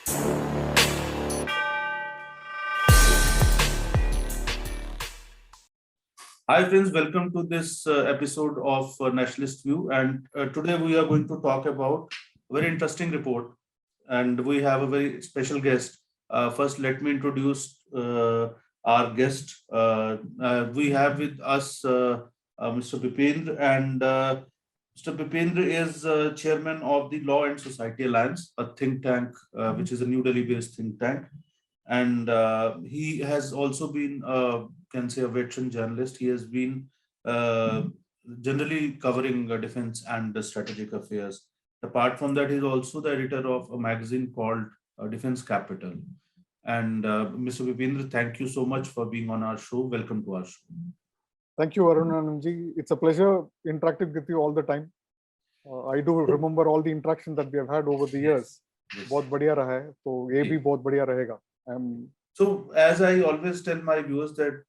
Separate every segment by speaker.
Speaker 1: Hi friends, welcome to this episode of Nationalist View, and today we are going to talk about a very interesting report, and we have a very special guest. First, let me introduce our guest. We have with us Mr. Bipindra, and Mr. Bipindra is chairman of the Law and Society Alliance, a think tank, which is a New Delhi-based think tank, and he has also been, can say, a veteran journalist. He has been uh, generally covering defense and strategic affairs. Apart from that, he's also the editor of a magazine called Defense Capital. And Mr. Vipindra, thank you so much for being on our show. Welcome to our show.
Speaker 2: Thank you, Arunanji. It's a pleasure interacting with you all the time. I do remember all the interaction that we have had over the years.
Speaker 1: Yes.
Speaker 2: बहुत बढ़िया रहा है, तो ये भी बहुत बढ़िया रहेगा.
Speaker 1: So, as I always tell my viewers that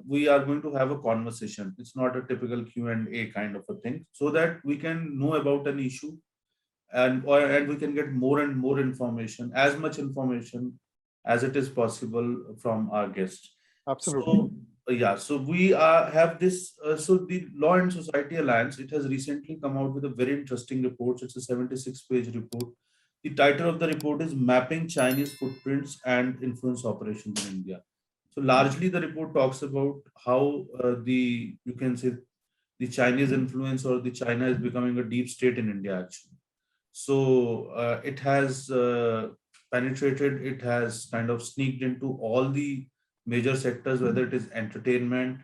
Speaker 1: we are going to have a conversation. It's not a typical Q&A kind of a thing, so that we can know about an issue, and we can get more and more information, as much information as it is possible from our guests.
Speaker 2: Absolutely.
Speaker 1: So we have this. So the Law and Society Alliance, it has recently come out with a very interesting report. It's a 76-page report. The title of the report is Mapping Chinese Footprints and Influence Operations in India. So largely the report talks about how you can say, the Chinese influence, or the China is becoming a deep state in India actually. So it has penetrated, it has kind of sneaked into all the major sectors, whether it is entertainment,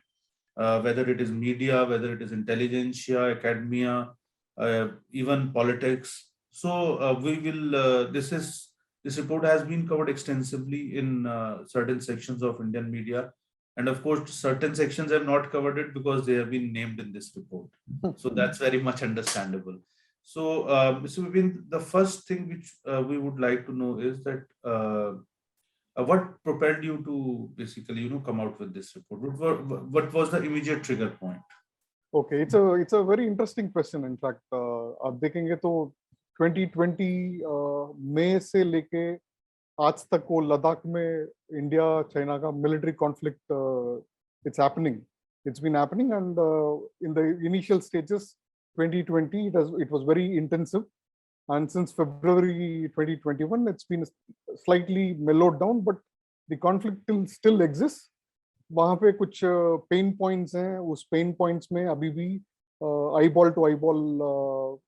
Speaker 1: whether it is media, whether it is intelligentsia, academia, even politics. So this report has been covered extensively in certain sections of Indian media, and of course certain sections have not covered it because they have been named in this report. So that's very much understandable. So, Mr. Vipin, the first thing which we would like to know is that what propelled you to basically, come out with this report? What was the immediate trigger point?
Speaker 2: Okay, it's a very interesting question. In fact, आप देखेंगे तो 2020 मई से लेके आज तक वो लद्दाख में India China का military conflict it's been happening, and in the initial stages 2020 it was very intensive, and since February 2021 it's been slightly mellowed down, but the conflict still exists. वहाँ पे कुछ पेन पॉइंट्स हैं, उस pen points में अभी भी eyeball to eyeball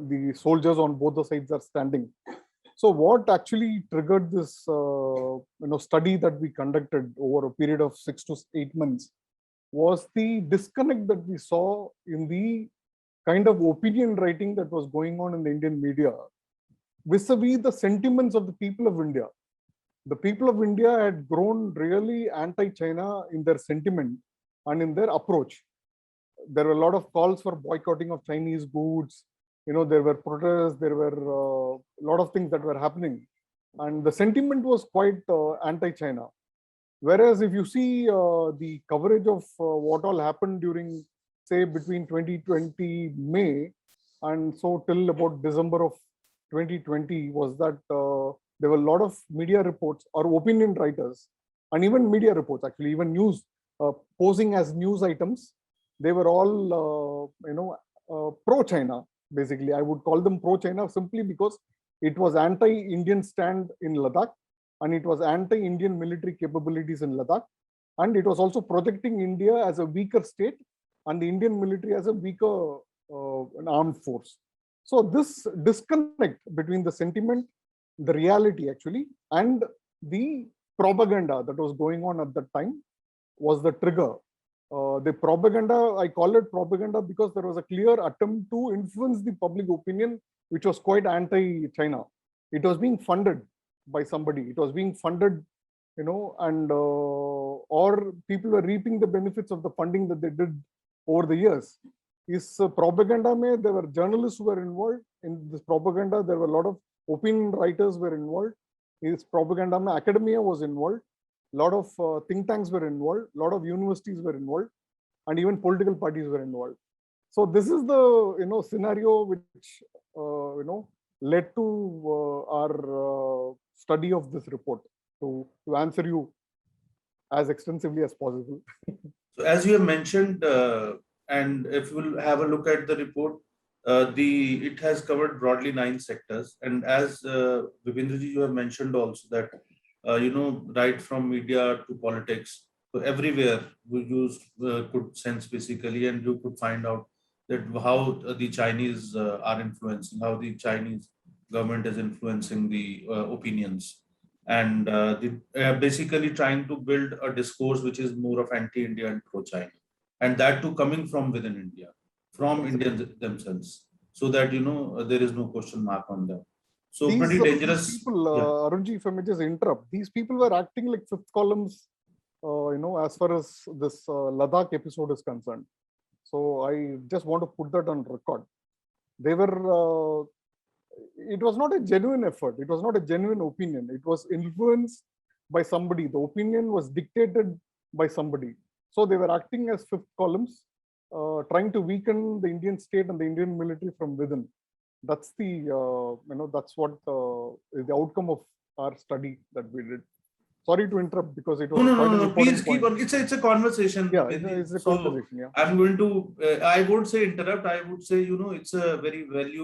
Speaker 2: the soldiers on both the sides are standing. So what actually triggered this study that we conducted over a period of 6 to 8 months was the disconnect that we saw in the kind of opinion writing that was going on in the Indian media vis-a-vis the sentiments of the people of India. The people of India had grown really anti-China in their sentiment and in their approach. There were a lot of calls for boycotting of Chinese goods. There were protests, there were a lot of things that were happening, and the sentiment was quite anti-China. Whereas if you see the coverage of what all happened during, say, between 2020 May and so till about December of 2020, was that there were a lot of media reports or opinion writers, and even media reports, actually, even news posing as news items. They were all, pro-China. Basically, I would call them pro-China simply because it was anti-Indian stand in Ladakh, and it was anti-Indian military capabilities in Ladakh, and it was also projecting India as a weaker state and the Indian military as a weaker an armed force. So this disconnect between the sentiment, the reality actually, and the propaganda that was going on at that time was the trigger. The propaganda, I call it propaganda because there was a clear attempt to influence the public opinion, which was quite anti-China. It was being funded by somebody. It was being funded, and or people were reaping the benefits of the funding that they did over the years. Is propaganda mein, there were journalists who were involved in this propaganda. There were a lot of opinion writers were involved. Is propaganda mein, academia was involved. A lot of think tanks were involved, a lot of universities were involved, and even political parties were involved. So this is the scenario which led to our study of this report to answer you as extensively as possible.
Speaker 1: So as you have mentioned, and if we'll have a look at the report, it has covered broadly 9 sectors. And as Bipindra ji, you have mentioned also that right from media to politics, so everywhere we used could sense basically, and you could find out that how the Chinese are influencing, how the Chinese government is influencing the opinions, and basically trying to build a discourse which is more of anti-India and pro-China, and that too coming from within India, from Indians themselves, so that there is no question mark on them. So pretty dangerous.
Speaker 2: These people, Arunji, if I may just interrupt, these people were acting like fifth columns, as far as this Ladakh episode is concerned. So I just want to put that on record. They were. It was not a genuine effort. It was not a genuine opinion. It was influenced by somebody. The opinion was dictated by somebody. So they were acting as fifth columns, trying to weaken the Indian state and the Indian military from within. That's the that's what is the outcome of our study that we did. Sorry to interrupt because it was
Speaker 1: no. Please keep on. It's a conversation.
Speaker 2: Yeah, it's a conversation. Yeah.
Speaker 1: I'm going to. I won't say interrupt. I would say it's a very very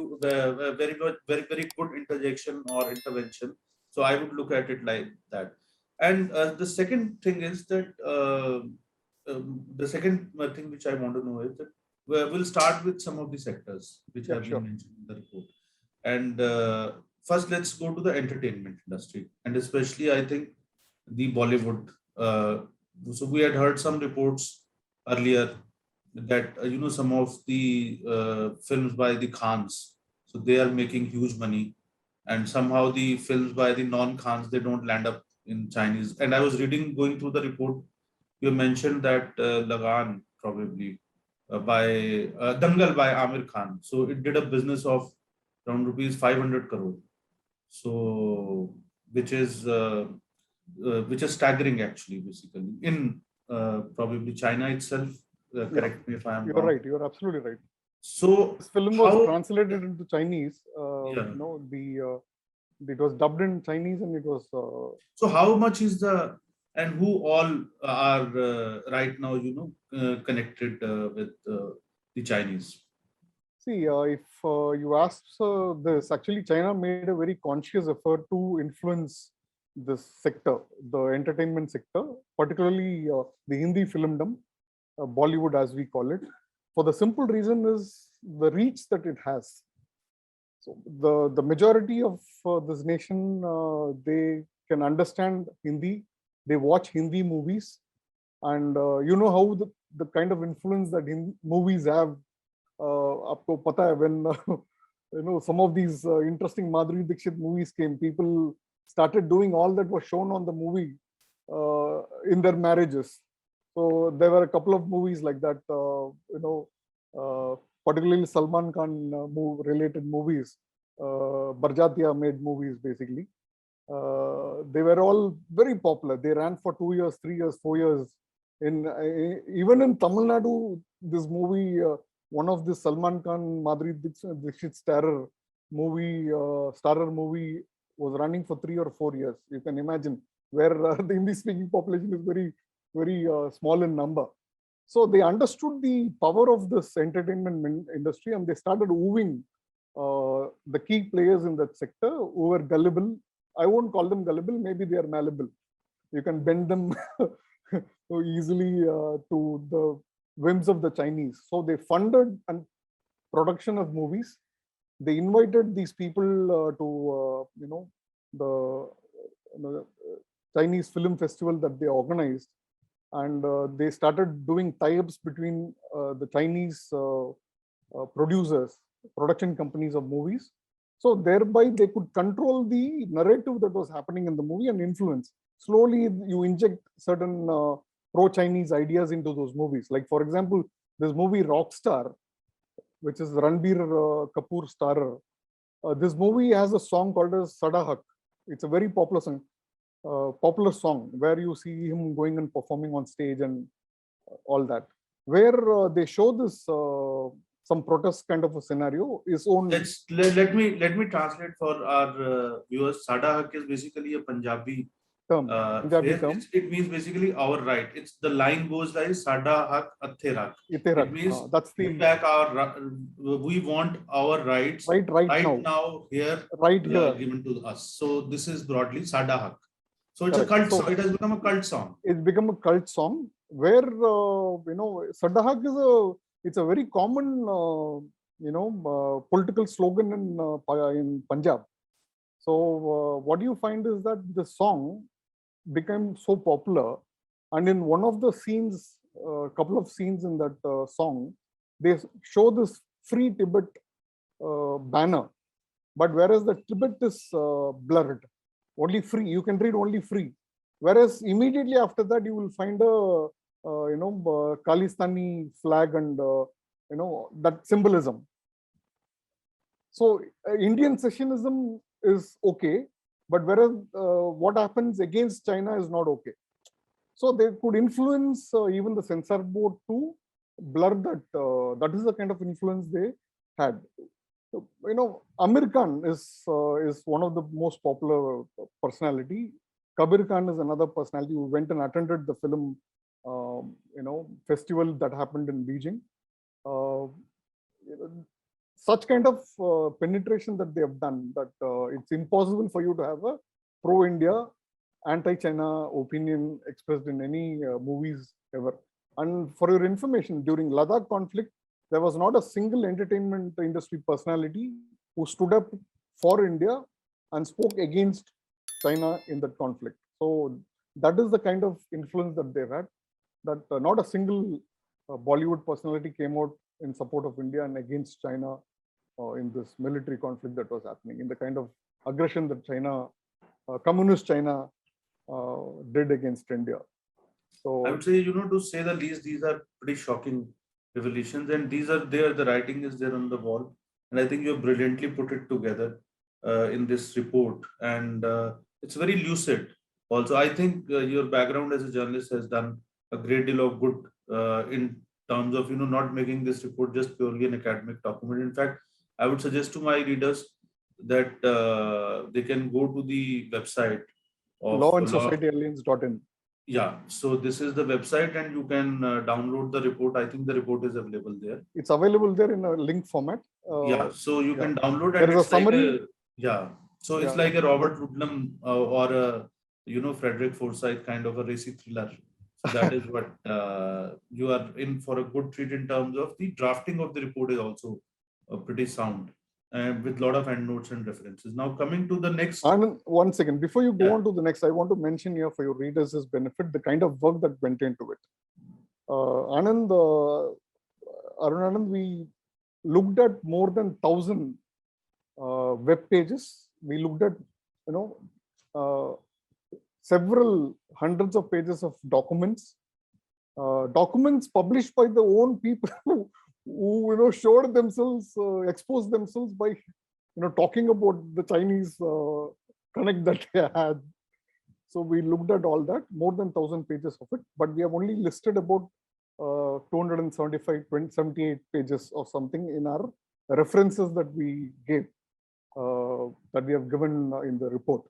Speaker 1: good interjection or intervention. So I would look at it like that. And the second thing is that the second thing which I want to know is that we'll start with some of the sectors which have been mentioned in the report. And first, let's go to the entertainment industry, and especially I think the Bollywood. So we had heard some reports earlier that some of the films by the Khans, so they are making huge money, and somehow the films by the non-Khans, they don't land up in Chinese. And I was going through the report. You mentioned that Lagan probably by Dangal by Amir Khan. So it did a business of around rupees 500 crore. So which is staggering actually, basically in probably China itself. Correct me if I am wrong.
Speaker 2: You're right. You're absolutely right.
Speaker 1: So
Speaker 2: this film was translated into Chinese. It was dubbed in Chinese, and it was.
Speaker 1: So how much is and who all are right now, connected with the Chinese?
Speaker 2: See, if you ask this, actually, China made a very conscious effort to influence this sector, the entertainment sector, particularly the Hindi filmdom, Bollywood as we call it, for the simple reason is the reach that it has. So the majority of this nation, they can understand Hindi, they watch Hindi movies, and how the kind of influence that movies have. Aapko pata hai, when some of these interesting Madhuri Dixit movies came, people started doing all that was shown on the movie in their marriages. So there were a couple of movies like that, particularly Salman Khan related movies. Barjatiya made movies basically. They were all very popular. They ran for 2 years, 3 years, 4 years. Even in Tamil Nadu, this movie, one of the Salman Khan, Madhuri Dixit starrer movie was running for 3 or 4 years. You can imagine where the Hindi-speaking population is very, very small in number. So they understood the power of this entertainment industry, and they started wooing the key players in that sector who were gullible. I won't call them gullible, maybe they are malleable. You can bend them easily to the whims of the Chinese. So they funded a production of movies. They invited these people to the Chinese film festival that they organized, and they started doing tie-ups between the Chinese producers, production companies of movies. So thereby they could control the narrative that was happening in the movie and influence. Slowly you inject certain pro-Chinese ideas into those movies. Like for example, this movie Rockstar, which is Ranbir Kapoor starrer. This movie has a song called as Sadahak. It's a very popular song where you see him going and performing on stage and all that. Where they show this some protest kind of a scenario. His own.
Speaker 1: Let me translate for our viewers. Sada Hak is basically a Punjabi
Speaker 2: term. Punjabi
Speaker 1: phrase.
Speaker 2: term.
Speaker 1: It means basically our right. It's the line goes like Sada Hak Athe Rak. It means
Speaker 2: that's the
Speaker 1: back our. We want our rights
Speaker 2: right
Speaker 1: now here
Speaker 2: right here
Speaker 1: given to us. So this is broadly Sada Hak. So it's
Speaker 2: Correct.
Speaker 1: a cult song. It has become a cult song.
Speaker 2: It's become a cult song where Sada Hak it's a very common political slogan in Punjab. So what you find is that the song became so popular, and in one of the scenes, a couple of scenes in that song, they show this free Tibet banner, but whereas the Tibet is blurred, only free, you can read only free, whereas immediately after that you will find a Khalistani flag and that symbolism. So Indian secessionism is okay, but whereas what happens against China is not okay. So they could influence even the censor board to blur that. That is the kind of influence they had. So, Amir Khan is one of the most popular personality. Kabir Khan is another personality who went and attended the film festival that happened in Beijing. Such kind of penetration that they have done, that it's impossible for you to have a pro-India, anti-China opinion expressed in any movies ever. And for your information, during Ladakh conflict, there was not a single entertainment industry personality who stood up for India and spoke against China in that conflict. So that is the kind of influence that they've had, that not a single Bollywood personality came out in support of India and against China in this military conflict that was happening, in the kind of aggression that China, communist China, did against India. So
Speaker 1: I would say, to say the least, these are pretty shocking revelations, and these are there. The writing is there on the wall, and I think you have brilliantly put it together in this report, and it's very lucid. Also, I think your background as a journalist has done a great deal of good in terms of not making this report just purely an academic document. In fact, I would suggest to my readers that they can go to the website of
Speaker 2: lawandsocietyalliance.in.
Speaker 1: Yeah, so this is the website, and you can download the report. I think the report is available there.
Speaker 2: It's available there in a link format.
Speaker 1: Yeah, so you can download,
Speaker 2: and
Speaker 1: there
Speaker 2: is a summary.
Speaker 1: So it's like a Robert Ludlum or a Frederick Forsyth kind of a racy thriller. So that is what you are in for a good treat in terms of the drafting of the report is also pretty sound. With a lot of endnotes and references. Now coming to the next.
Speaker 2: Anand, one second. Before you go on to the next, I want to mention here for your readers' benefit the kind of work that went into it. Anand, Arun Anand, we looked at more than 1,000 web pages. We looked at several hundreds of pages of documents, documents published by the own people who showed themselves, exposed themselves by talking about the Chinese connect that they had. So we looked at all that, more than 1,000 pages of it, but we have only listed about 278 pages or something in our references that we gave, that we have given in the report.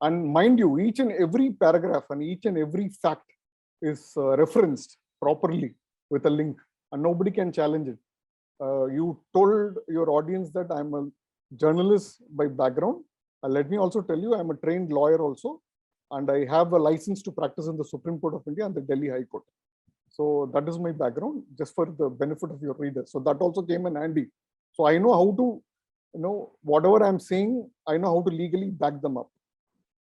Speaker 2: And mind you, each and every paragraph and each and every fact is referenced properly with a link, and nobody can challenge it. You told your audience that I'm a journalist by background. Let me also tell you, I'm a trained lawyer also, and I have a license to practice in the Supreme Court of India and the Delhi High Court. So that is my background, just for the benefit of your readers. So that also came in handy. So I know how to, whatever I'm saying, I know how to legally back them up.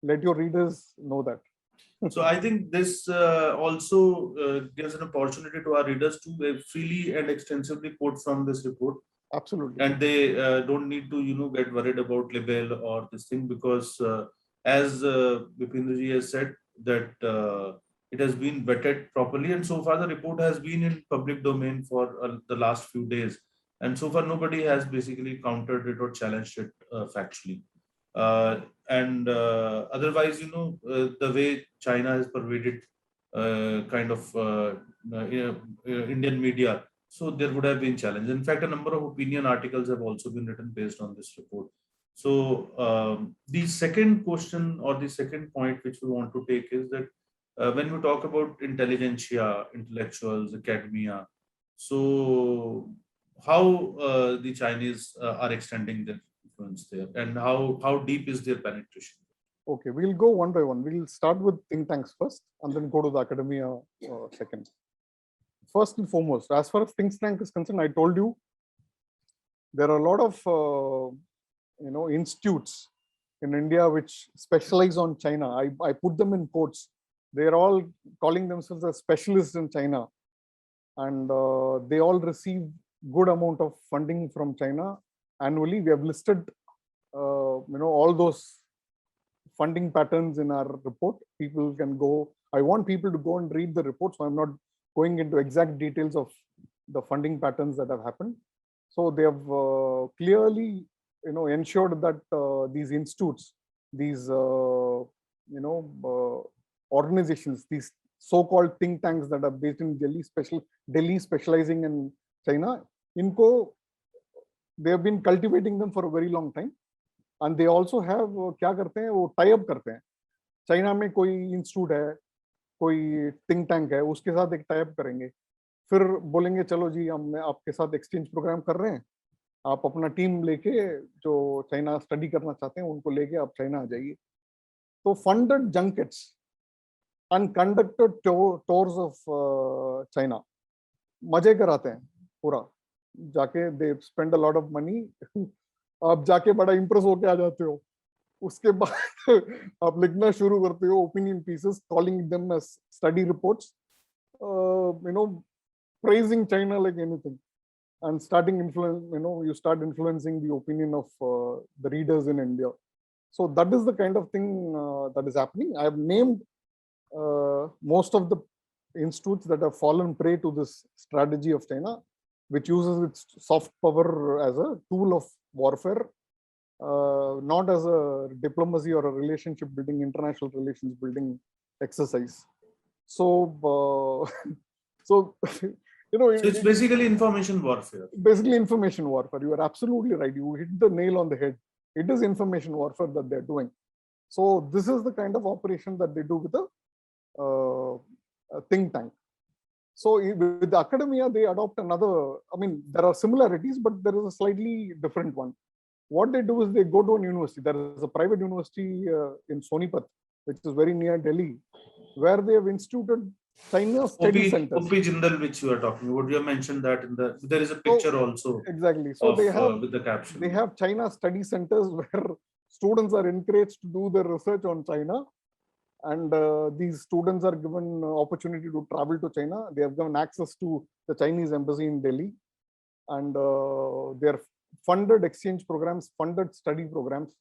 Speaker 2: Let your readers know that.
Speaker 1: So I think this also gives an opportunity to our readers to freely and extensively quote from this report.
Speaker 2: Absolutely.
Speaker 1: And they don't need to, get worried about libel or this thing, because as Bipindra has said, that it has been vetted properly. And so far, the report has been in public domain for the last few days. And so far, nobody has basically countered it or challenged it factually. Otherwise, the way China has pervaded kind of Indian media, So there would have been challenge. In fact, a number of opinion articles have also been written based on this report. So the second question or the second point which we want to take is that when we talk about intelligentsia, intellectuals, academia, so how the Chinese are extending their influence there, and how deep is their penetration?
Speaker 2: Okay, we'll go one by one. We'll start with think tanks first and then go to the academia second. First and foremost, as far as think tank is concerned, I told you there are a lot of institutes in India which specialize on China. I put them in quotes. They're all calling themselves as specialists in China, and they all receive good amount of funding from China annually. We have listed all those funding patterns in our report. People can go. I want people to go and read the report, so I'm not going into exact details of the funding patterns that have happened. So they have clearly, ensured that these institutes, these organizations, these so-called think tanks that are based in Delhi specializing in China, they have been cultivating them for a very long time, and they also have क्या करते हैं वो tie up करते हैं. China में कोई institute है, कोई थिंक टैंक है, उसके साथ एक टाई अप करेंगे, फिर बोलेंगे चलो जी हम आपके साथ एक्सचेंज प्रोग्राम कर रहे हैं, आप अपना टीम लेके जो चाइना स्टडी करना चाहते हैं उनको लेके आप चाइना आ जाइए. तो funded जंकेट्स and conducted tours of China, मजे कराते हैं पूरा, जाके they spend a lot of money. आप जाके बड़ा impress होके आ जाते हो, उसके बाद आप लिखना शुरू करते हो opinion pieces, calling them as study reports, praising China like anything, and starting influence. You start influencing the opinion of the readers in India. So that is the kind of thing that is happening. I have named most of the institutes that have fallen prey to this strategy of China, which uses its soft power as a tool of warfare, not as a diplomacy or a relationship building, international relations building exercise. So, so
Speaker 1: it's basically information warfare.
Speaker 2: Basically, information warfare. You are absolutely right. You hit the nail on the head. It is information warfare that they're doing. So this is the kind of operation that they do with a think tank. So with the academia, they adopt another. I mean, there are similarities, but there is a slightly different one. What they do is they go to a university. There is a private university in Sonipat, which is very near Delhi, where they have instituted China study centers.
Speaker 1: Jindal, which you are talking about, you have mentioned that there is a picture also.
Speaker 2: Exactly. So they have
Speaker 1: with the caption.
Speaker 2: They have China study centers where students are encouraged to do their research on China, and these students are given opportunity to travel to China. They have given access to the Chinese embassy in Delhi, and their funded exchange programs, funded study programs,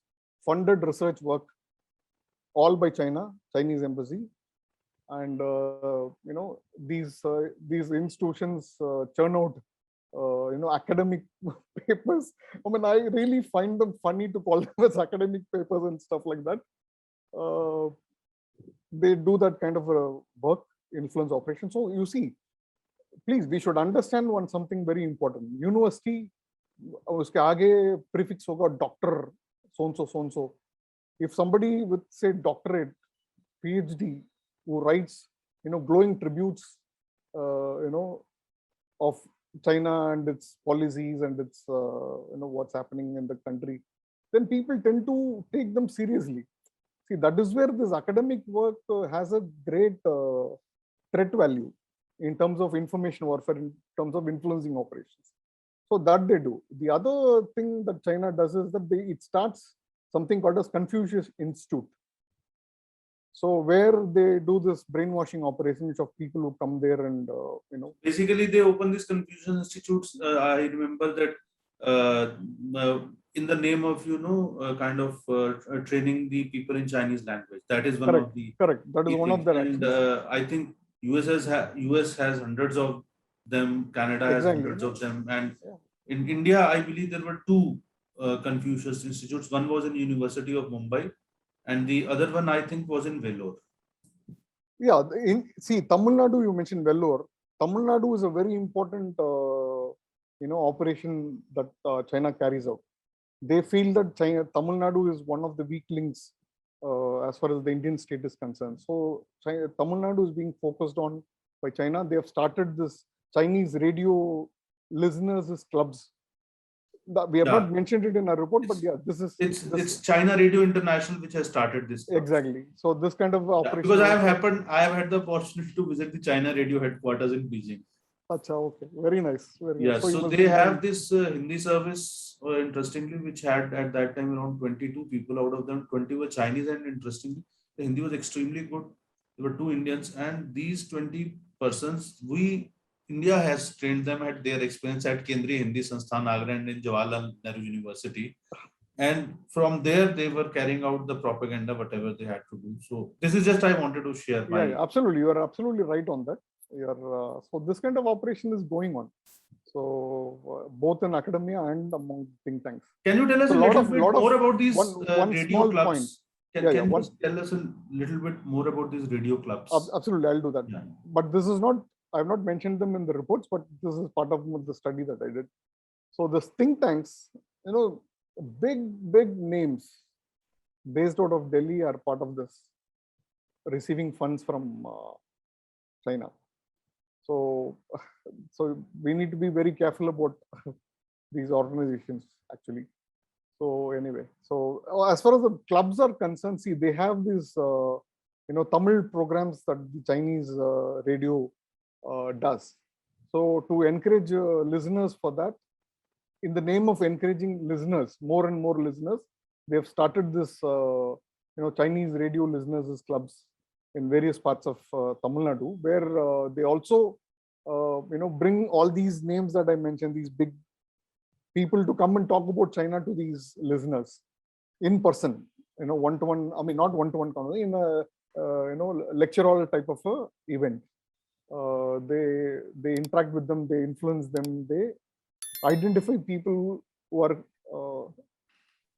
Speaker 2: funded research work, all by Chinese embassy. And these institutions churn out academic papers. I mean, I really find them funny to call them as academic papers and stuff like that. They do that kind of work, influence operation. So you see, please, we should understand something very important. University, uske aage prefix hoga doctor, so. If somebody with say doctorate, PhD, who writes, glowing tributes, of China and its policies and its, what's happening in the country, then people tend to take them seriously. See, that is where this academic work has a great threat value in terms of information warfare, in terms of influencing operations. So that they do. The other thing that China does is that it starts something called as Confucius Institute. So where they do this brainwashing operations of people who come there and
Speaker 1: basically they open these Confucius Institutes. I remember that in the name of kind of training the people in Chinese language. That is one of the
Speaker 2: correct. That is one of the
Speaker 1: and I think US has hundreds of them. Canada has hundreds of them, and in India, I believe there were two Confucius Institutes. One was in University of Mumbai, and the other one I think was in Vellore.
Speaker 2: Yeah, see, Tamil Nadu, you mentioned Vellore. Tamil Nadu is a very important, operation that China carries out. They feel that Tamil Nadu is one of the weak links as far as the Indian state is concerned. So Tamil Nadu is being focused on by China. They have started this Chinese radio listeners' clubs. We have not mentioned it in our report, but yeah,
Speaker 1: it's China Radio International which has started this club.
Speaker 2: Exactly. So this kind of operation.
Speaker 1: Because I have had the opportunity to visit the China Radio headquarters in Beijing.
Speaker 2: Acha, okay, very nice. Very
Speaker 1: yeah,
Speaker 2: nice.
Speaker 1: so they have this Hindi service, interestingly, which had at that time around 22 people. Out of them, 20 were Chinese, and interestingly, the Hindi was extremely good. There were 2 Indians, and these 20 persons, India has trained them at their experience at Kendriya Hindi Sansthan, Agra, and in Jawaharlal Nehru University. And from there, they were carrying out the propaganda, whatever they had to do. So this is just I wanted to share.
Speaker 2: Yeah, absolutely. You are absolutely right on that. So this kind of operation is going on. So both in academia and among think tanks.
Speaker 1: Can you tell us a little bit more about these radio clubs? Can you tell us a little bit more about these radio clubs?
Speaker 2: Absolutely, I'll do that. Yeah. But this is not, I've not mentioned them in the reports, but this is part of the study that I did. So the think tanks, big names based out of Delhi are part of this, receiving funds from China. So we need to be very careful about these organizations actually. So anyway, so as far as the clubs are concerned, see, they have these Tamil programs that the Chinese radio does. So to encourage listeners for that, in the name of encouraging listeners, more and more listeners, they have started this Chinese radio listeners clubs in various parts of Tamil Nadu, where they also bring all these names that I mentioned, these big people, to come and talk about China to these listeners in person, one-to-one. I mean, not one-to-one, in a lecture hall type of a event. They interact with them, they influence them, they identify people who are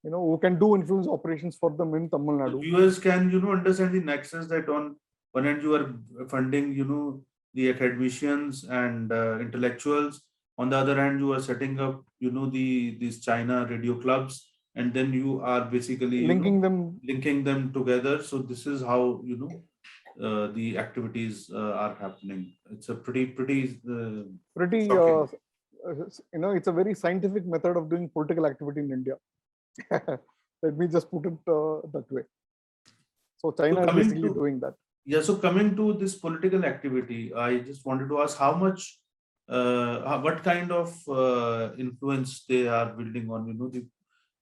Speaker 2: who can do influence operations for them in Tamil Nadu.
Speaker 1: The viewers can understand the nexus that on one hand you are funding the academicians and intellectuals. On the other hand, you are setting up these China radio clubs, and then you are basically
Speaker 2: linking
Speaker 1: them together. So this is how the activities are happening. It's a pretty
Speaker 2: it's a very scientific method of doing political activity in India. Let me just put it that way. So China is basically doing that.
Speaker 1: Yeah. So coming to this political activity, I just wanted to ask how much, what kind of influence they are building on the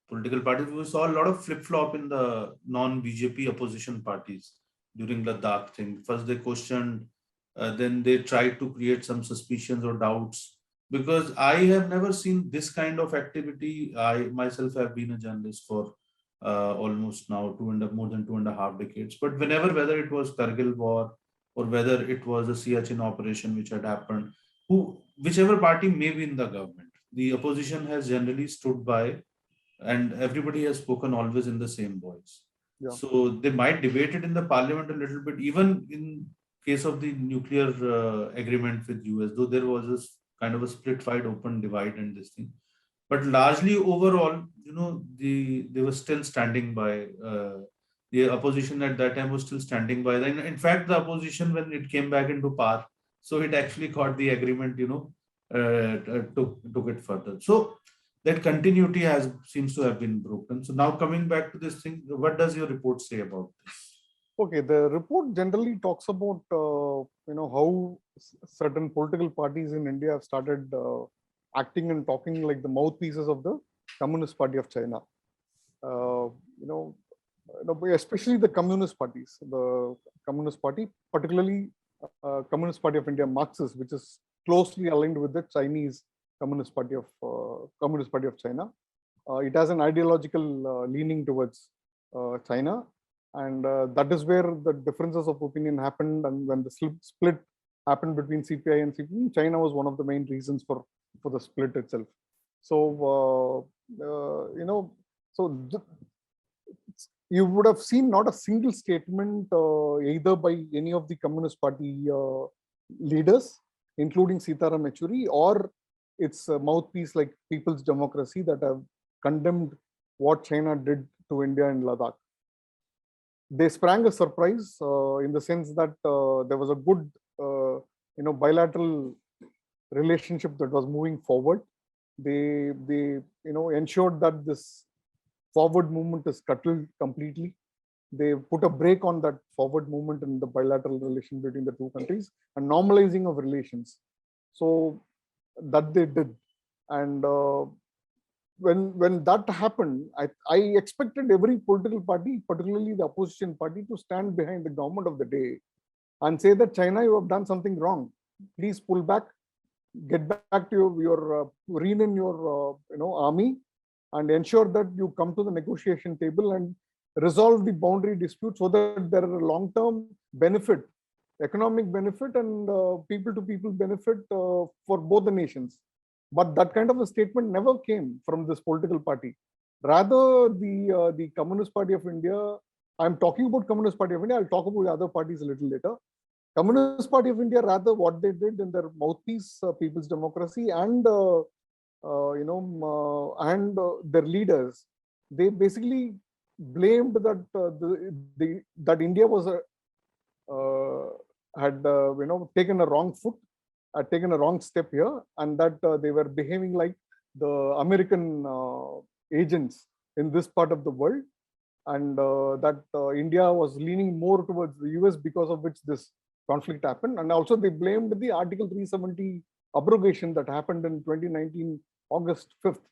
Speaker 1: political parties. We saw a lot of flip-flop in the non-BJP opposition parties during Ladakh thing. First they questioned, then they tried to create some suspicions or doubts. Because I have never seen this kind of activity. I myself have been a journalist for almost now more than 2.5 decades. But whether it was Kargil war or whether it was a Siachen operation which had happened, whichever party may be in the government, the opposition has generally stood by, and everybody has spoken always in the same voice. Yeah. So they might debate it in the parliament a little bit, even in case of the nuclear agreement with US, though there was a kind of a split fight, open divide and this thing. But largely overall, they were still standing by, the opposition at that time was still standing by. In fact, the opposition, when it came back into power, so it actually got the agreement, took it further. So that continuity seems to have been broken. So now coming back to this thing, what does your report say about this?
Speaker 2: Okay, the report generally talks about how certain political parties in India have started acting and talking like the mouthpieces of the Communist Party of China. Especially the communist parties, the Communist Party, particularly Communist Party of India, Marxist, which is closely aligned with the Chinese Communist Party of China. It has an ideological leaning towards China. And that is where the differences of opinion happened. And when the split happened between CPI and CPM, China was one of the main reasons for the split itself. So, you would have seen not a single statement either by any of the Communist Party leaders including Sitaram Yechuri, or its mouthpiece like People's Democracy, that have condemned what China did to India in Ladakh. They sprang a surprise in the sense that there was a good, bilateral relationship that was moving forward. They ensured that this forward movement is scuttled completely. They put a break on that forward movement in the bilateral relation between the two countries and normalizing of relations. So that they did. And when that happened, I expected every political party, particularly the opposition party, to stand behind the government of the day and say that China, you have done something wrong. Please pull back, get back to your rein your army, and ensure that you come to the negotiation table and resolve the boundary dispute, so that there are a long-term benefit, economic benefit, and people-to-people benefit for both the nations. But that kind of a statement never came from this political party. Rather, the Communist Party of India, I'm talking about Communist Party of India, I'll talk about the other parties a little later. Communist Party of India, rather, what they did in their mouthpiece, People's Democracy, and their leaders, they basically blamed that that India was had taken a wrong foot, had taken a wrong step here, and that they were behaving like the American agents in this part of the world, and that India was leaning more towards the US, because of which this conflict happened. And also they blamed the Article 370 abrogation that happened in 2019, August 5th,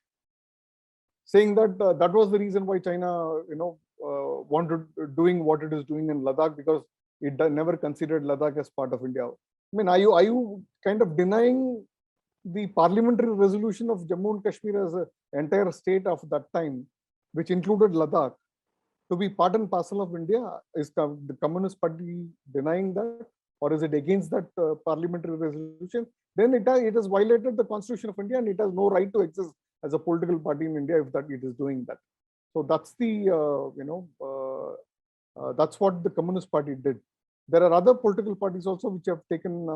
Speaker 2: saying that that was the reason why China, wanted doing what it is doing in Ladakh, because it never considered Ladakh as part of India. I mean, are you kind of denying the parliamentary resolution of Jammu and Kashmir as an entire state of that time, which included Ladakh, to be part and parcel of India? Is the Communist Party denying that, or is it against that parliamentary resolution? Then it has violated the Constitution of India, and it has no right to exist as a political party in India if that it is doing that. So that's the that's what the Communist Party did. There are other political parties also which have taken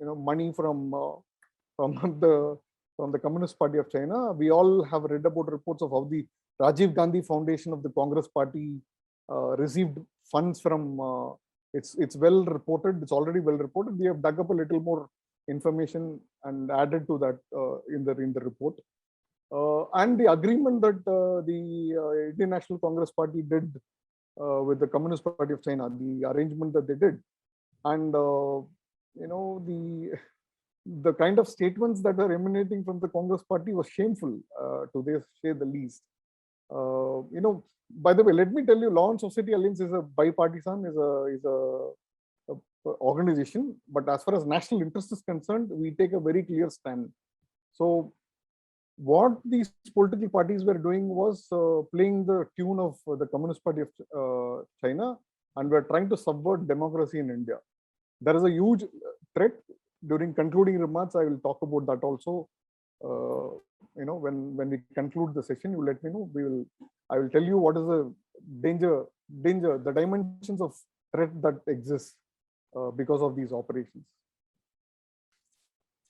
Speaker 2: money from the Communist Party of China. We all have read about reports of how the Rajiv Gandhi Foundation of the Congress Party received funds from. It's well reported. It's already well reported. We have dug up a little more information and added to that in the report. And the agreement that the Indian National Congress Party did with the Communist Party of China, the arrangement that they did, and the kind of statements that were emanating from the Congress Party was shameful, to say the least. By the way, let me tell you, Law and Society Alliance is a bipartisan, is a organization, but as far as national interest is concerned, we take a very clear stand. So what these political parties were doing was playing the tune of the Communist Party of China, and were trying to subvert democracy in India. There is a huge threat. During concluding remarks, I will talk about that also. When we conclude the session, you let me know. I will tell you what is the danger, the dimensions of threat that exists because of these operations.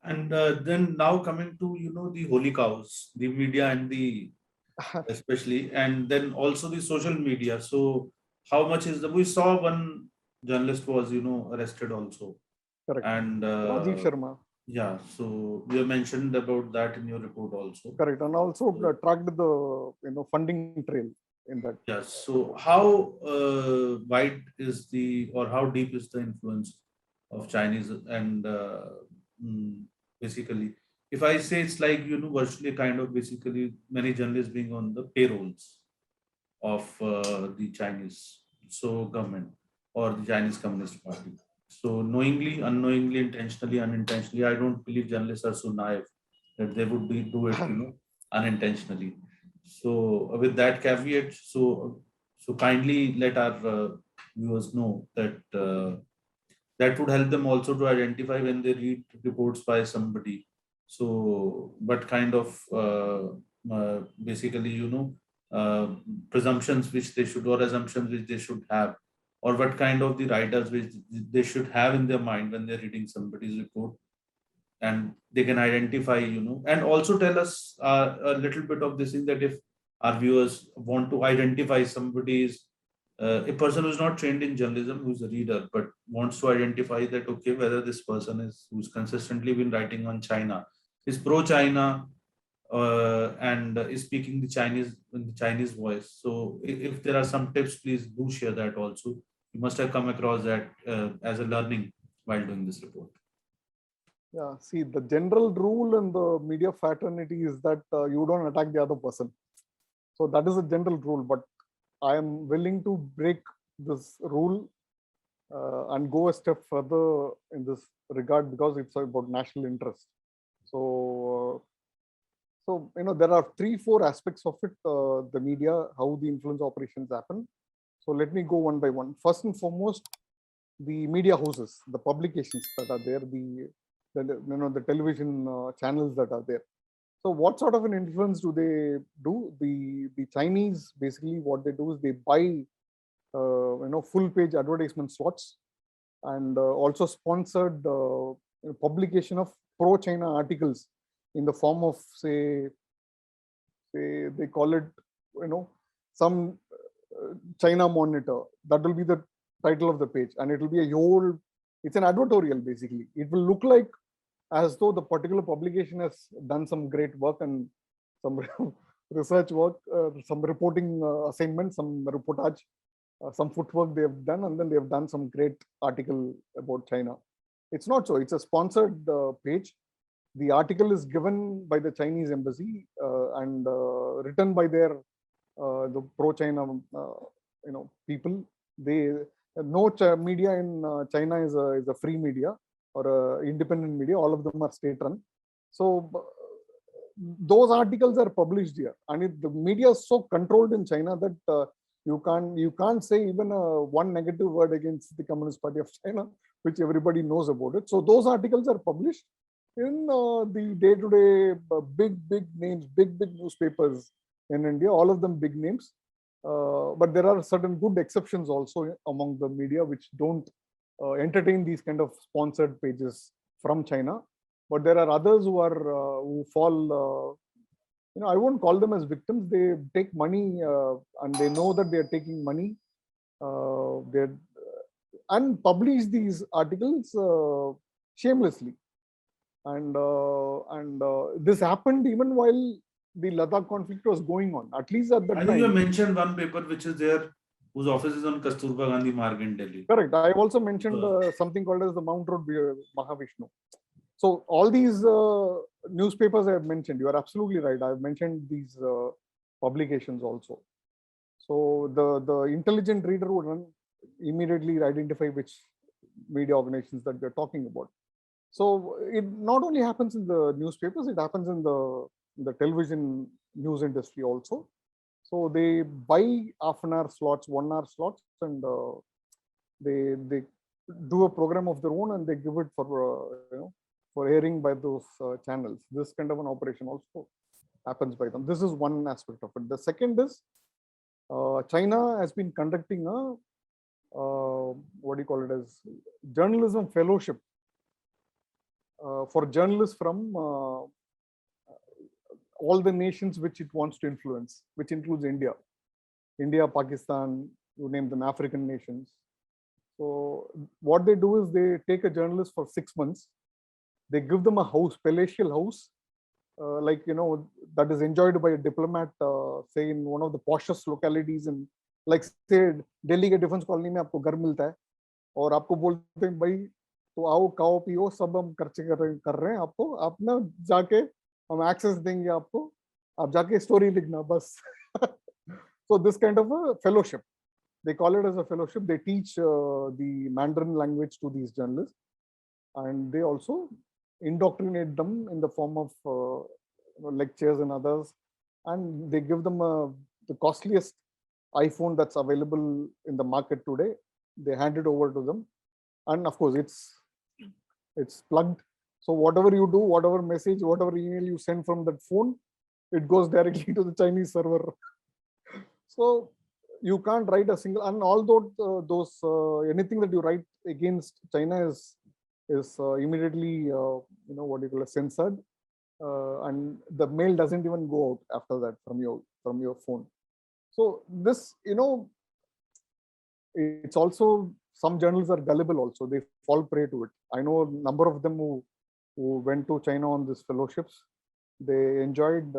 Speaker 1: And then now coming to the holy cows, the media and the especially, and then also the social media. So how much is we saw one journalist was arrested also.
Speaker 2: Correct.
Speaker 1: And
Speaker 2: Rajiv Sharma.
Speaker 1: Yeah, so you have mentioned about that in your report also.
Speaker 2: Correct, and also tracked the funding trail in that.
Speaker 1: Yes. So how wide is or how deep is the influence of Chinese, and basically, if I say it's like virtually kind of basically many journalists being on the payrolls of the Chinese government or the Chinese Communist Party. So knowingly, unknowingly, intentionally, unintentionally, I don't believe journalists are so naive that they would do it unintentionally. So with that caveat, so kindly let our viewers know that that would help them also to identify when they read reports by somebody. So what kind of basically presumptions which they should, or assumptions which they should have, or what kind of the writers which they should have in their mind when they're reading somebody's report, and they can identify, and also tell us a little bit of this thing, that if our viewers want to identify somebody's a person who's not trained in journalism, who's a reader, but wants to identify that, okay, whether this person is who's consistently been writing on China, is pro-China, and is speaking the Chinese in the Chinese voice. So if there are some tips, please do share that also. You must have come across that as a learning while doing this report.
Speaker 2: Yeah, see, the general rule in the media fraternity is that you don't attack the other person. So that is a general rule, but I am willing to break this rule and go a step further in this regard, because it's about national interest. So, there are 3-4 aspects of it, the media, how the influence operations happen. So let me go one by one. First and foremost, the media houses, the publications that are there, the television channels that are there. So what sort of an influence do they do? The Chinese, basically what they do is they buy full page advertisement slots, and also sponsored publication of pro-China articles in the form of, say they call it some China Monitor. That will be the title of the page, and it will be it's an advertorial. Basically it will look like as though the particular publication has done some great work and some research work, some reporting assignment, some reportage, some footwork they have done, and then they have done some great article about China. It's not so. It's a sponsored page. The article is given by the Chinese embassy and written by the pro-China people. Media in China is a free media or independent media. All of them are state-run. So those articles are published here, and the media is so controlled in China that you can't say even one negative word against the Communist Party of China, which everybody knows about it. So those articles are published in the day-to-day big names, big newspapers in India, all of them big names. But there are certain good exceptions also among the media which don't entertain these kind of sponsored pages from China. But there are others who fall, I won't call them as victims. They take money and they know that they are taking money. And publish these articles shamelessly. And this happened even while the Ladakh conflict was going on, at least at that time.
Speaker 1: You mentioned one paper which is there, whose office is on Kasturba Gandhi Marg in Delhi.
Speaker 2: Correct. I also mentioned something called as the Mount Road Mahavishnu. So all these newspapers I have mentioned, you are absolutely right. I have mentioned these publications also. So the intelligent reader would immediately identify which media organizations that we are talking about. So it not only happens in the newspapers, it happens in the television news industry also. So they buy half-an-hour slots, 1-hour slots, and they do a program of their own, and they give it for airing by those channels. This kind of an operation also happens by them. This is one aspect of it. The second is China has been conducting a what do you call it as journalism fellowship for journalists from all the nations which it wants to influence, which includes India, Pakistan, you name them, African nations. So what they do is they take a journalist for 6 months. They give them a house, palatial house, that is enjoyed by a diplomat, say in one of the poshest localities in, like say Delhi के defence colony में आपको घर मिलता है और आपको बोलते हैं भाई तो आओ खाओ पियो सब हम खर्चे कर रहे हैं आपको, आप ना जाके हम एक्सेस देंगे आपको, आप जाके स्टोरी लिखना बस. So this kind of a fellowship, they call it as a fellowship. They teach the Mandarin language to these journalists, and they also indoctrinate them in the form of lectures and others, and they give them the costliest iPhone that's available in the market today. They hand it over to them, and of course it's plugged. So whatever you do, whatever message, whatever email you send from that phone, it goes directly to the Chinese server. So you can't write a single, and although anything that you write against China is is immediately what you call it, censored, and the mail doesn't even go out after that from your phone. So this, it's also, some journalists are gullible also. They fall prey to it. I know a number of them who went to China on these fellowships. They enjoyed,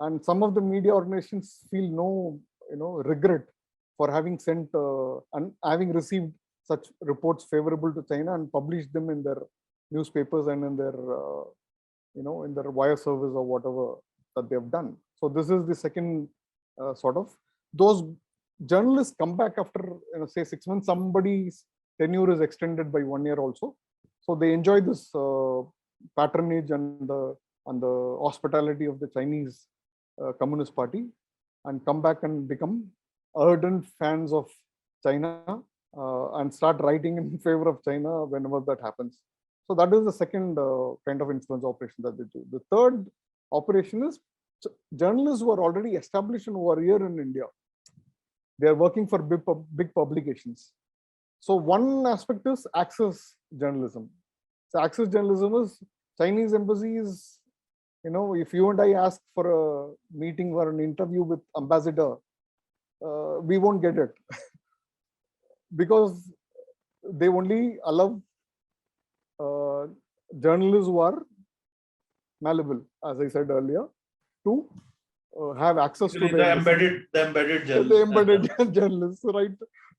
Speaker 2: and some of the media organizations feel no, regret for having sent and having received such reports favorable to China and published them in their newspapers and in their, in their wire service or whatever that they have done. So this is the second sort of, those journalists come back after, say 6 months. Somebody's tenure is extended by 1 year also. So they enjoy this patronage and the hospitality of the Chinese Communist Party, and come back and become ardent fans of China and start writing in favor of China whenever that happens. So that is the second kind of influence operation that they do. The third operation is journalists who are already established and who are here in India. They are working for big publications. So one aspect is access journalism. So access journalism is Chinese embassies. If you and I ask for a meeting or an interview with ambassador, we won't get it because they only allow journalists who are malleable, as I said earlier, to have access to
Speaker 1: the embedded journalists.
Speaker 2: The embedded journalists, right?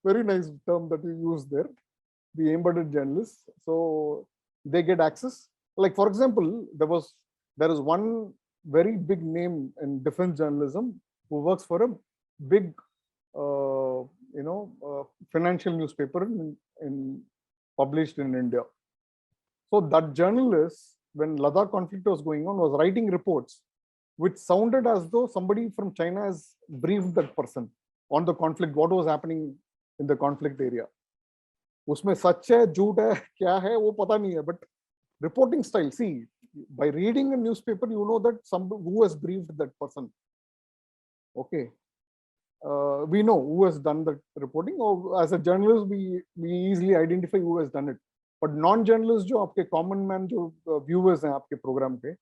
Speaker 2: Very nice term that you use there. The embedded journalists. So they get access. Like, for example, there is one very big name in defense journalism who works for a big, financial newspaper published in India. So that journalist, when Ladakh conflict was going on, was writing reports which sounded as though somebody from China has briefed that person on the conflict, what was happening in the conflict area. Usme sach hai, jhoot hai, kya hai, wo pata nahi hai, but reporting style, see, by reading a newspaper, you know that who has briefed that person. Okay. We know who has done that reporting, or as a journalist, we easily identify who has done it. But non-journalists, जो आपके common man, जो viewers हैं आपके program पे,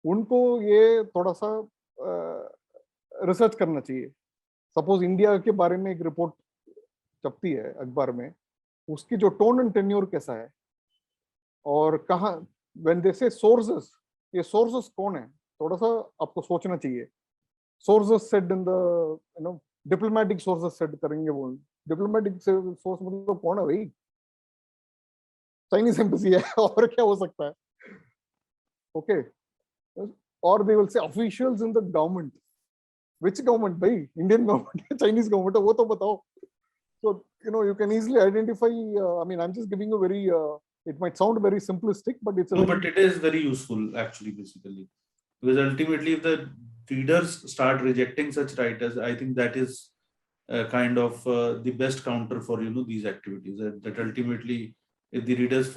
Speaker 2: उनको ये थोड़ा सा रिसर्च करना चाहिए. सपोज इंडिया के बारे में एक रिपोर्ट छपती है अखबार में, उसकी जो टोन एंड टेन्योर कैसा है, और कहाँ, व्हेन दे से सोर्सेस, ये सोर्सेस कौन है, थोड़ा सा आपको सोचना चाहिए. Sources said in the diplomatic sources said करेंगे वो. डिप्लोमेटिक सोर्स मतलब कौन है भाई? चाइनीज एम्बेसी है और क्या हो सकता है? Okay. Or they will say officials in the government. Which government, bhai? Indian government, Chinese government, wo to batao. So, you can easily identify. I'm just giving a very, it might sound very simplistic, but it's
Speaker 1: but it is very useful actually, basically. Because ultimately, if the readers start rejecting such writers, I think that is kind of the best counter for, these activities. That ultimately, if the readers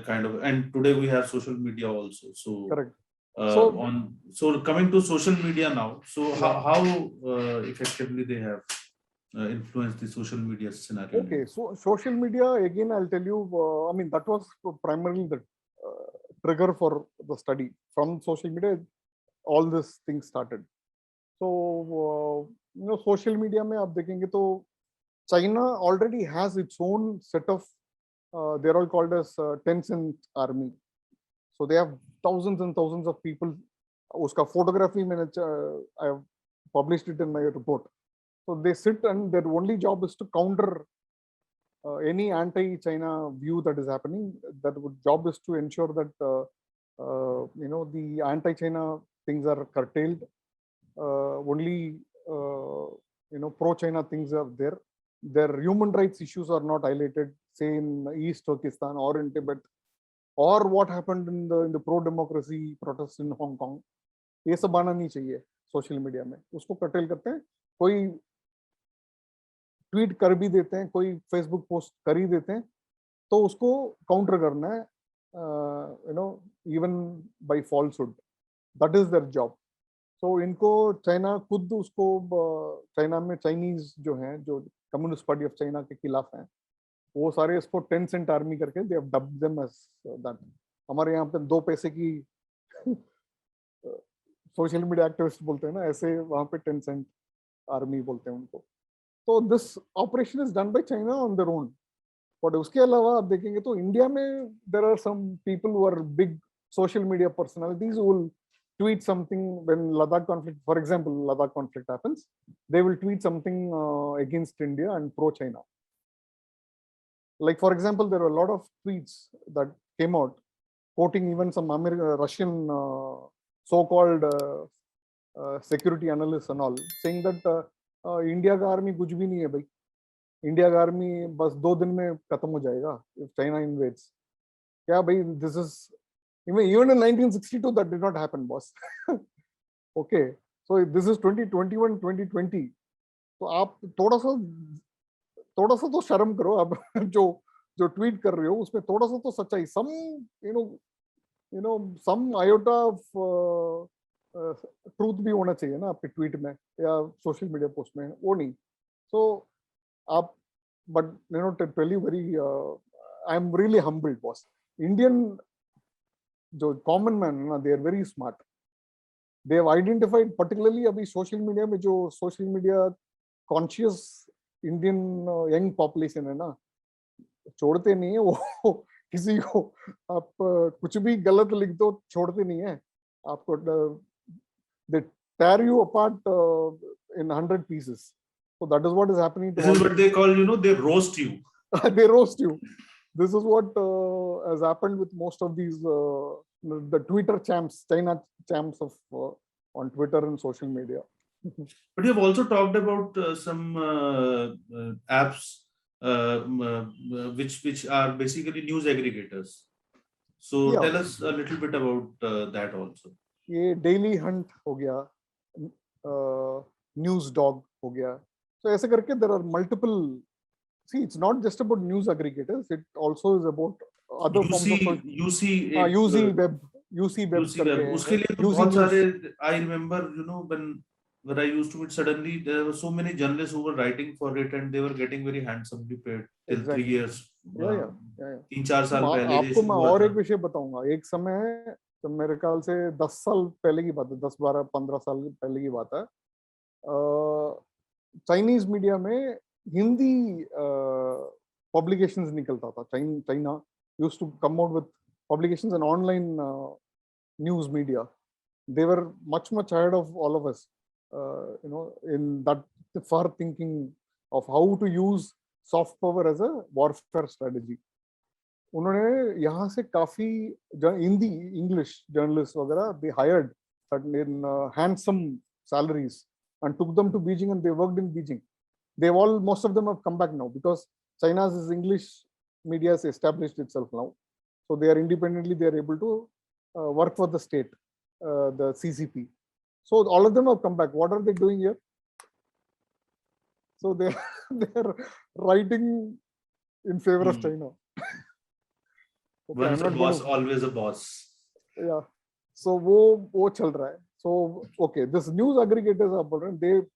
Speaker 1: kind of, and today we have social media also. So
Speaker 2: correct.
Speaker 1: So coming to social media now, so how effectively they have influenced the social media scenario?
Speaker 2: Okay, so social media, again, I'll tell you, that was primarily the trigger for the study. From social media, all these things started. So, social media में आप देखेंगे तो China already has its own set of, they're all called as Tencent army. So they have thousands and thousands of people. Uska photography, I have published it in my report. So they sit and their only job is to counter any anti-China view that is happening. That job is to ensure that the anti-China things are curtailed. Only pro-China things are there. Their human rights issues are not highlighted, say in East Turkestan or in Tibet, or what happened in the pro-democracy protests in Hong Kong. ये सब आना नहीं चाहिए social media में. उसको cartel करते हैं. कोई ट्वीट कर भी देते हैं, कोई फेसबुक पोस्ट कर ही देते हैं, तो उसको काउंटर करना है, even by falsehood. That is their job. So इनको चाइना खुद उसको, चाइना में चाइनीज जो हैं, जो कम्युनिस्ट पार्टी ऑफ चाइना के खिलाफ हैं, वो सारे इसको 10 cent आर्मी करके they have dubbed them as that. हमारे यहाँ पे 2 पैसे की सोशल मीडिया एक्टिविस्ट बोलते हैं ना, ऐसे वहां पे 10 cent आर्मी बोलते हैं उनको. तो this operation is done by China on their own. But उसके अलावा आप देखेंगे तो इंडिया में there are some people who are big social media personalities who will tweet something when Ladakh conflict, for example, Ladakh conflict happens, they will tweet something against India and pro-China. Like, for example, there were a lot of tweets that came out quoting even some Russian so-called security analysts and all, saying that India का army कुछ भी नहीं है भाई. India का army बस 2 दिन में खत्म हो जाएगा if China invades. क्या भाई, this is even in 1962 that did not happen, boss. Okay, so this is 2021 2020. तो आप थोड़ा सा तो शर्म करो. आप जो ट्वीट कर रहे हो उसमें थोड़ा सा तो सच्चाई, some you know some iota of truth भी होना चाहिए ना आपके ट्वीट में या सोशल मीडिया पोस्ट में, वो नहीं. So आप, but to tell you very I am really humbled, boss. Indian जो कॉमन मैन ना, they are very smart. They have identified particularly अभी सोशल मीडिया में जो social media conscious Indian young population है ना, छोड़ते नहीं है वो. किसी को आप कुछ भी गलत लिख दो, छोड़ते नहीं है आपको. दे tear you apart in 100 pieces. So that is what is happening to
Speaker 1: This is what they call, they roast you.
Speaker 2: they roast you. This is what has happened with most of these the Twitter champs, China champs of on Twitter and social media.
Speaker 1: But you have also talked about some apps which are basically news aggregators. So
Speaker 2: Yeah.
Speaker 1: tell us a little bit about that also.
Speaker 2: ये Daily Hunt हो गया, News Dog हो गया. So ऐसे करके there are multiple. See, it's not just about news aggregators. It also is about other forms of
Speaker 1: UC
Speaker 2: Web. UC Web.
Speaker 1: उसके लिए तो बहुत सारे. I remember, when I used to meet, suddenly there were so many journalists who were writing for it and they were getting very handsomely paid till 3 years.
Speaker 2: Yeah.
Speaker 1: 3-4 साल पहले.
Speaker 2: आपको मैं और एक विषय बताऊंगा. एक समय, तो मेरे ख्याल से 10 साल पहले की बात है, 10, 12, 15 साल पहले की बात है. चाइनीज मीडिया में हिंदी publications निकलता था. China used to come out with publications and online news media. They were much ahead of all of us, in that far thinking of how to use soft power as a warfare strategy. उन्होंने यहाँ से काफी Hindi English journalist वगैरह they hired in handsome salaries and took them to Beijing and they worked in Beijing. Most of them have come back now because China's English media has established itself now. So they are independently, they are able to work for the state, the CCP. So all of them have come back. What are they doing here? So they are writing in favor of China.
Speaker 1: Okay, once a boss, always a boss.
Speaker 2: Yeah. So वो चल रहा है. So okay, this news aggregators are important.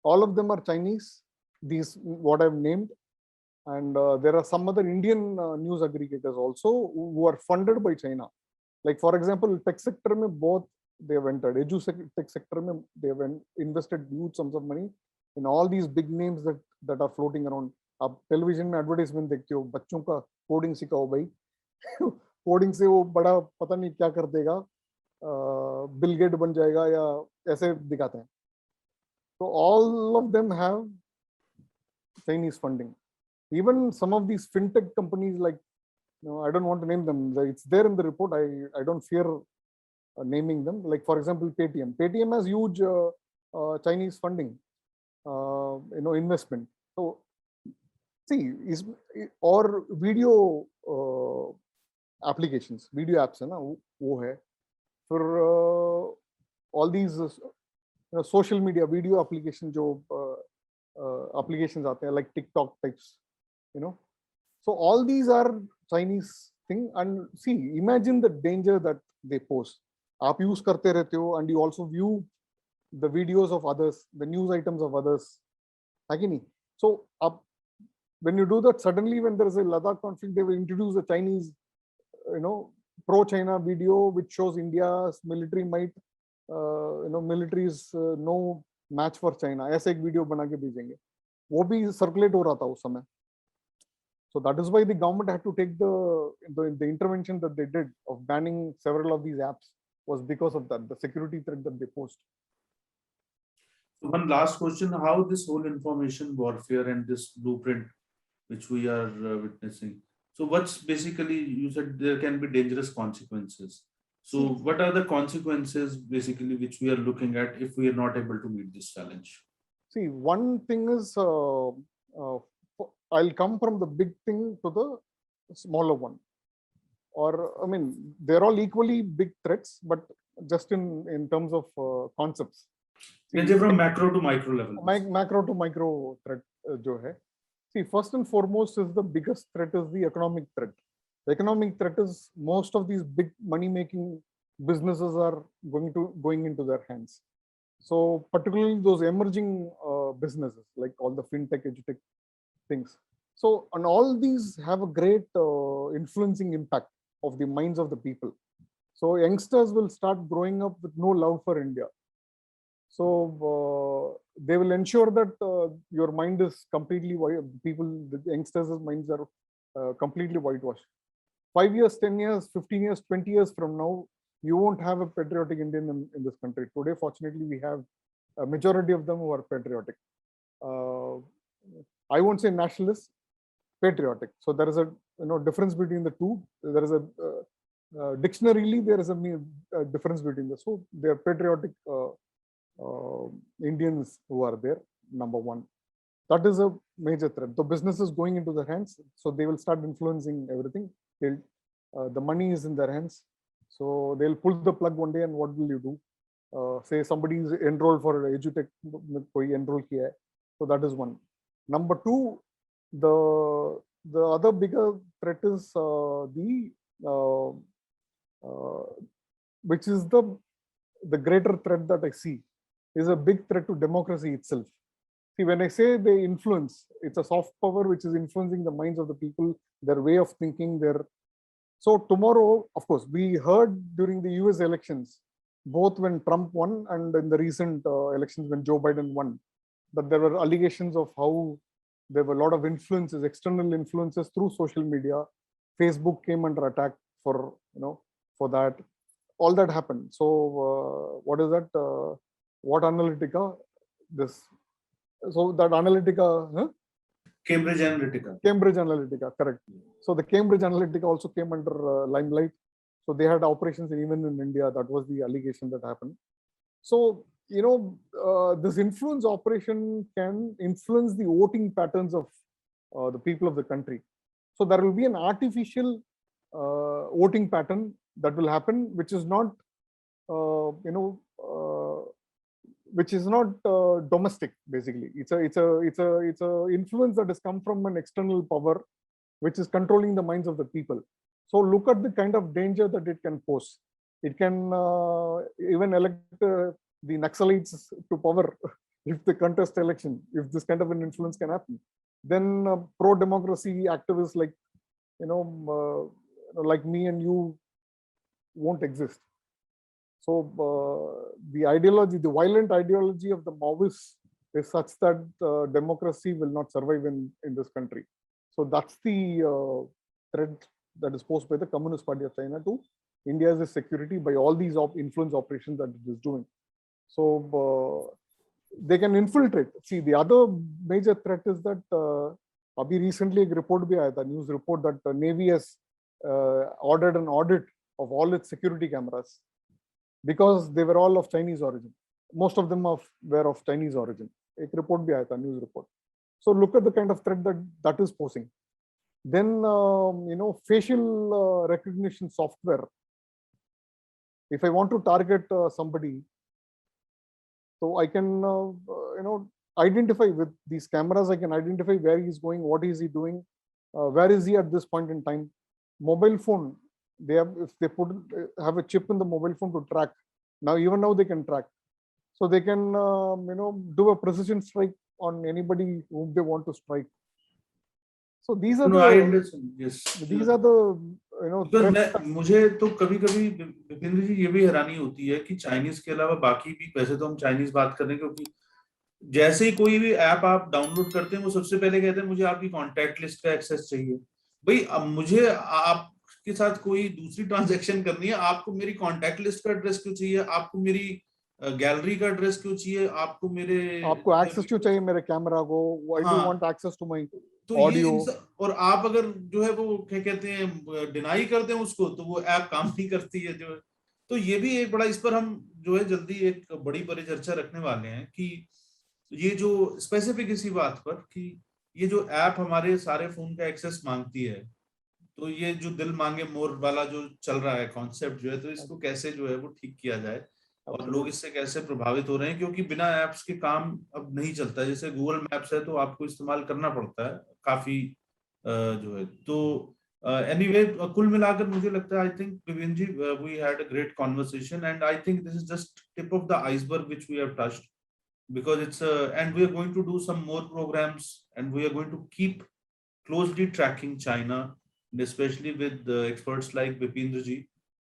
Speaker 2: All of them are Chinese. These what I've named, and there are some other Indian news aggregators also who are funded by China. Like for example, tech sector में both they have entered. Tech sector में they have invested huge sums of money in all these big names that are floating around. आप television में advertisement देखते हो, बच्चों का coding सिखाओ भाई. कोडिंग से वो बड़ा पता नहीं क्या कर देगा, बिल गेट बन जाएगा या ऐसे दिखाते हैं. So all of them have Chinese funding. Even some of these fintech companies, like, I don't want to name them. It's there in the report. I don't fear naming them. Like for example, Paytm. Paytm has huge Chinese funding, investment. So see, or video applications, video apps है ना, वो है. For all these social media video application जो applications आते हैं, like TikTok types, So all these are Chinese thing. And see, imagine the danger that they pose. आप use करते रहते हो and you also view the videos of others, the news items of others. है कि नहीं? So अब when you do that, suddenly when there is a Ladakh conflict, they will introduce a Chinese, pro-China video which shows India's military might, military is no match for China. ऐसे एक video बना के भेजेंगे, वो भी circulate हो रहा था उस समय. So that is why the government had to take the intervention that they did of banning several of these apps, was because of that, the security threat that they posed.
Speaker 1: So one last question: how this whole information warfare and this blueprint, which we are witnessing. So what's basically, you said there can be dangerous consequences. So what are the consequences basically which we are looking at if we are not able to meet this challenge?
Speaker 2: See, one thing is, I'll come from the big thing to the smaller one. Or, I mean, they're all equally big threats, but just in terms of concepts.
Speaker 1: Can say from macro to micro level.
Speaker 2: Macro to micro threat, jo hai. See, first and foremost is the biggest threat is the economic threat. The economic threat is most of these big money-making businesses are going into their hands. So particularly those emerging businesses, like all the fintech, edutech things. So, and all these have a great influencing impact of the minds of the people. So youngsters will start growing up with no love for India. So they will ensure that your mind is completely white. The youngsters' minds are completely whitewashed. 5 years, 10 years, 15 years, 20 years from now, you won't have a patriotic Indian in this country. Today, fortunately, we have a majority of them who are patriotic. I won't say nationalist, patriotic. So there is a difference between the two. There is a dictionarily there is a difference between the. So they are patriotic Indians who are there. Number one, that is a major threat. The business is going into their hands, so they will start influencing everything. The money is in their hands, so they'll pull the plug one day. And what will you do? Say somebody is enrolled for edutech, koi enroll kiya hai. So that is one. Number two, the other bigger threat is which is the greater threat that I see is a big threat to democracy itself. See, when I say they influence, it's a soft power which is influencing the minds of the people, their way of thinking, So tomorrow, of course, we heard during the US elections, both when Trump won and in the recent elections when Joe Biden won, that there were allegations of how there were a lot of influences, external influences through social media. Facebook came under attack for that. All that happened. So what is that? What Analytica? So that Analytica, huh?
Speaker 1: Cambridge Analytica.
Speaker 2: Cambridge Analytica, correct. So the Cambridge Analytica also came under limelight. So they had operations even in India. That was the allegation that happened. So, this influence operation can influence the voting patterns of the people of the country. So there will be an artificial voting pattern that will happen, which is not, domestic. Basically, it's a influence that has come from an external power, which is controlling the minds of the people. So look at the kind of danger that it can pose. It can even elect the Naxalites to power if they contest election. If this kind of an influence can happen, then pro-democracy activists like like me and you won't exist. So the ideology, the violent ideology of the Maoists is such that democracy will not survive in this country. So that's the threat that is posed by the Communist Party of China to India's security by all these influence operations that it is doing. So they can infiltrate. See, the other major threat is that abhi recently a report bhi aaya tha, news report that the Navy has ordered an audit of all its security cameras because they were all of Chinese origin. Most of them were of Chinese origin. Ek report bhi aaya tha, news report. So look at the kind of threat that is posing. Then facial recognition software. If I want to target somebody, so I can identify with these cameras. I can identify where he's going, what is he doing, where is he at this point in time. Mobile phone. If they have a chip in the mobile phone to track. Even now they can track. So they can do a precision strike on anybody whom they want to strike. So these are
Speaker 1: No, I understand. Yes.
Speaker 2: these are the
Speaker 1: मुझे तो कभी कभी विपिंद्र जी ये भी हैरानी होती है कि चाइनीज के अलावा बाकी भी, वैसे तो हम चाइनीज बात कर रहे हैं क्योंकि जैसे ही कोई भी ऐप आप डाउनलोड करते हैं वो सबसे पहले कहते हैं मुझे आपकी कॉन्टैक्ट लिस्ट का एक्सेस चाहिए। भाई अब मुझे आपके साथ कोई दूसरी ट्रांजैक्शन करनी है, आपको मेरी कॉन्टैक्ट लिस्ट का एड्रेस क्यों चाहिए, आपको मेरी गैलरी का एड्रेस क्यों चाहिए,
Speaker 2: आपको एक्सेस क्यों चाहिए मेरे कैमरा को, why do you want access to my audio.
Speaker 1: और आप अगर जो है वो क्या कहते हैं डिनाई करते हैं उसको तो वो ऐप काम नहीं करती है जो है। तो ये भी एक बड़ा, इस पर हम जो है जल्दी एक बड़ी परिचर्चा रखने वाले हैं कि ये जो स्पेसिफिक इसी बात पर कि ये जो ऐप हमारे सारे फोन का एक्सेस मांगती है, तो ये जो दिल मांगे मोर वाला जो चल रहा है कॉन्सेप्ट जो है, तो इसको कैसे जो है वो ठीक किया जाए और लोग इससे कैसे प्रभावित हो रहे हैं, क्योंकि बिना ऐप्स के काम अब नहीं चलता। जैसे गूगल मैप्स है तो आपको इस्तेमाल करना पड़ता है काफी जो है। तो एनीवे कुल मिलाकर मुझे लगता है I think Vipin ji we had a great conversation and I think this is just tip of the iceberg which we have touched, because it's and we are going to do some more programs and we are going to keep closely tracking China, and especially with experts like Bipindra ji.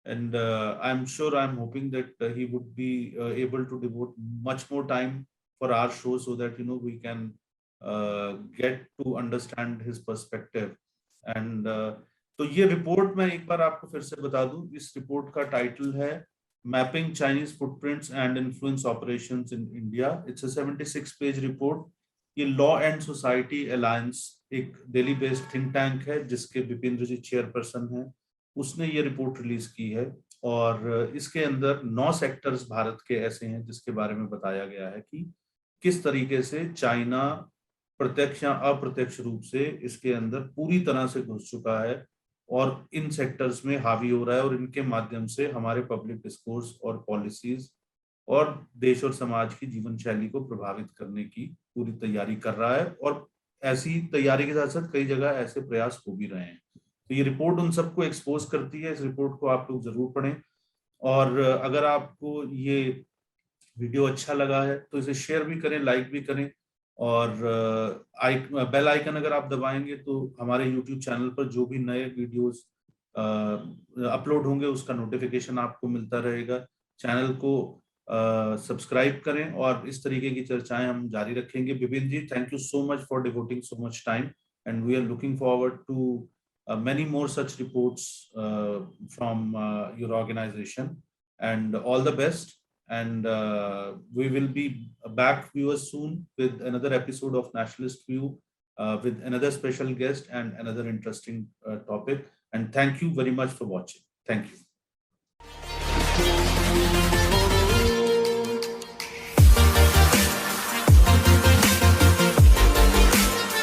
Speaker 1: And I'm sure, I'm hoping that he would be able to devote much more time for our show so that we can get to understand his perspective. And तो ये report मैं एक बार आपको फिर से बता दूं, इस रिपोर्ट का टाइटल है Mapping Chinese Footprints and Influence Operations in India. It's a 76-page report. ये लॉ एंड सोसाइटी अलायंस एक दिल्ली बेस्ड थिंक टैंक है जिसके बिपिंद्र जी चेयरपर्सन हैं, उसने ये रिपोर्ट रिलीज की है। और इसके अंदर 9 सेक्टर्स भारत के ऐसे हैं जिसके बारे में बताया गया है कि किस तरीके से चाइना प्रत्यक्ष या अप्रत्यक्ष रूप से इसके अंदर पूरी तरह से घुस चुका है और इन सेक्टर्स में हावी हो रहा है और इनके माध्यम से हमारे पब्लिक डिस्कोर्स और पॉलिसीज और देश और समाज की जीवन शैली को प्रभावित करने की पूरी तैयारी कर रहा है। और ऐसी तैयारी के साथ साथ कई जगह ऐसे प्रयास हो भी रहे हैं। तो ये रिपोर्ट उन सबको एक्सपोज करती है। इस रिपोर्ट को आप लोग जरूर पढ़ें और अगर आपको ये वीडियो अच्छा लगा है तो इसे शेयर भी करें, लाइक भी करें और बेल आइकन अगर आप दबाएंगे तो हमारे YouTube चैनल पर जो भी नए वीडियोस अपलोड होंगे उसका नोटिफिकेशन आपको मिलता रहेगा। चैनल को सब्सक्राइब करें और इस तरीके की चर्चाएं हम जारी रखेंगे। Vipin ji, thank you so much for devoting so much time and we are looking forward to many more such reports from your organization, and all the best. And we will be back viewers soon with another episode of Nationalist View with another special guest and another interesting topic. And thank you very much for watching. Thank you.